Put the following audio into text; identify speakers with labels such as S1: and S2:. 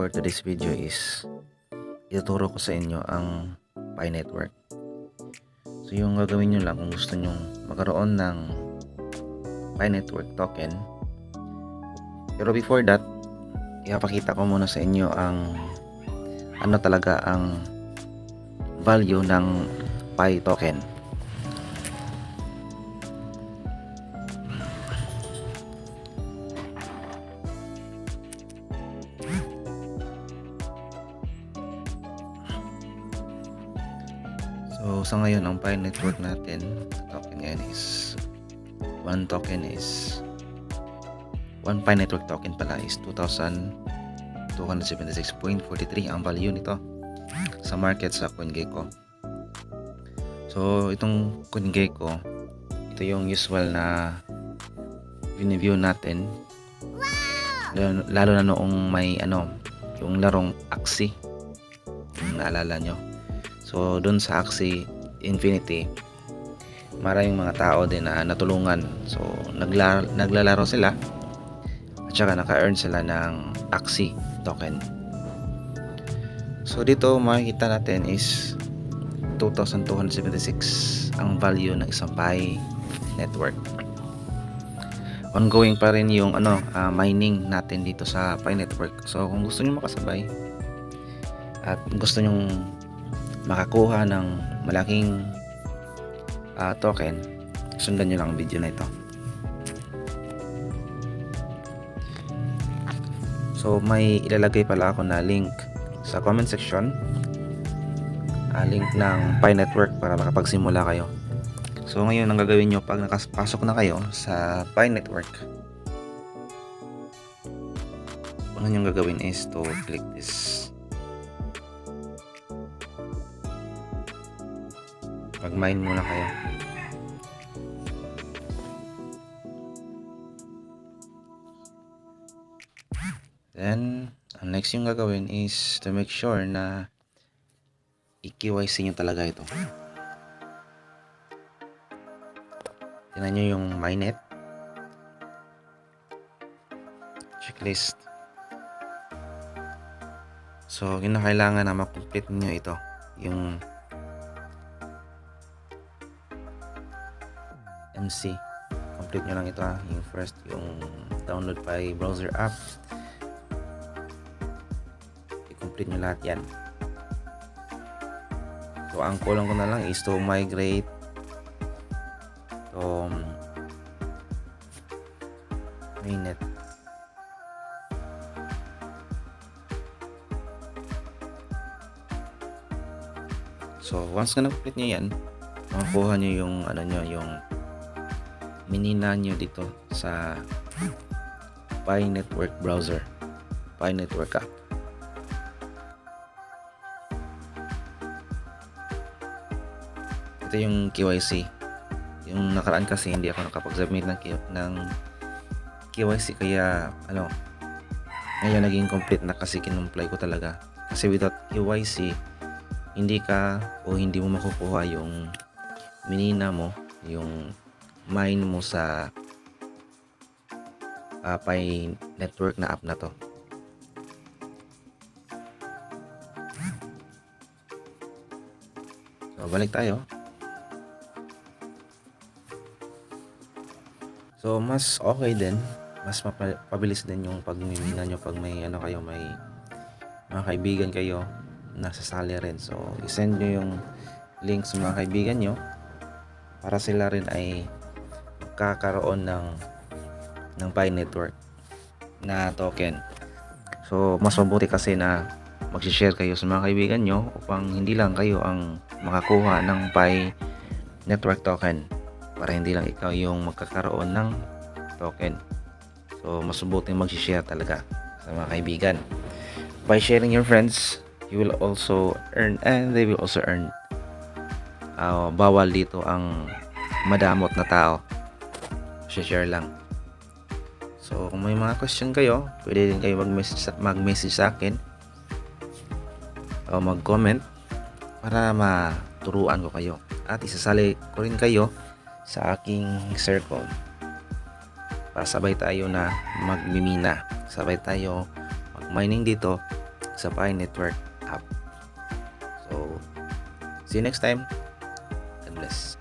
S1: for today's video is ituturo ko sa inyo ang Pi Network. So yung gagawin nyo lang kung gusto nyo magkaroon ng Pi Network token. Pero before that, ipapakita ko muna sa inyo ang ano talaga ang value ng Pi token. So sa ngayon ang Pi Network natin, token ngayon is 1 Pi Network token pala is 2,276.43 ang value nito sa market sa CoinGecko. So itong CoinGecko, ito yung usual na view natin, lalo na noong may yung larong Axie, kung naalala nyo. So dun sa Axie Infinity, maraming mga tao din na natulungan. So naglalaro sila at saka naka-earn sila ng Axie token. So dito makikita natin is 2,276 ang value ng isang Pi Network. Ongoing pa rin yung mining natin dito sa Pi Network. So kung gusto niyo makasabay at gusto niyo makakuha ng malaking token, sundan nyo lang ang video na ito. So may ilalagay pala ako na link sa comment section, link ng Pi Network para makapagsimula kayo. So ngayon ang gagawin nyo pag nakapasok na kayo sa Pi Network, una nyo gagawin is to click this. Mag-mine muna kayo. Then, ang next yung gagawin is to make sure na i-KYC nyo talaga ito. Tingnan nyo yung Mainnet checklist. So, kinakailangan na ma-complete nyo ito. Yung MC. Complete nyo lang ito yung first, yung download Pi browser app. I-complete nyo lahat yan. So ang kulang ko na lang is to migrate to mainnet. So once na na-complete nyo yan, makakuha nyo yung yung minina nyo dito sa Pi Network browser, Pi Network app. Ito yung KYC. Yung nakaraan kasi hindi ako nakapag-submit ng KYC, kaya ngayon naging complete na kasi kinumply ko talaga. Kasi without KYC, hindi mo makukuha yung minina mo, yung mine mo sa Pi Network na app na to. So balik tayo. So mas okay din, mas mapabilis din yung pagmimina nyo pag may may mga kaibigan kayo na sasali rin. So i-send nyo yung link sa mga kaibigan nyo para sila rin ay kakaroon ng Pi Network na token. So mas mabuti kasi na mag-share kayo sa mga kaibigan nyo upang hindi lang kayo ang makakuha ng Pi Network token, para hindi lang ikaw yung magkakaroon ng token. So mas mabuti mag-share talaga sa mga kaibigan. By sharing your friends, you will also earn and they will also earn. Bawal dito ang madamot na tao. Share lang. So kung may mga question kayo, pwede din kayo mag-message sa akin o mag-comment para maturuan ko kayo at isasali ko rin kayo sa aking circle para sabay tayo na magmimina, sabay tayo mag-mining dito sa Pi Network app. So, see you next time. God bless.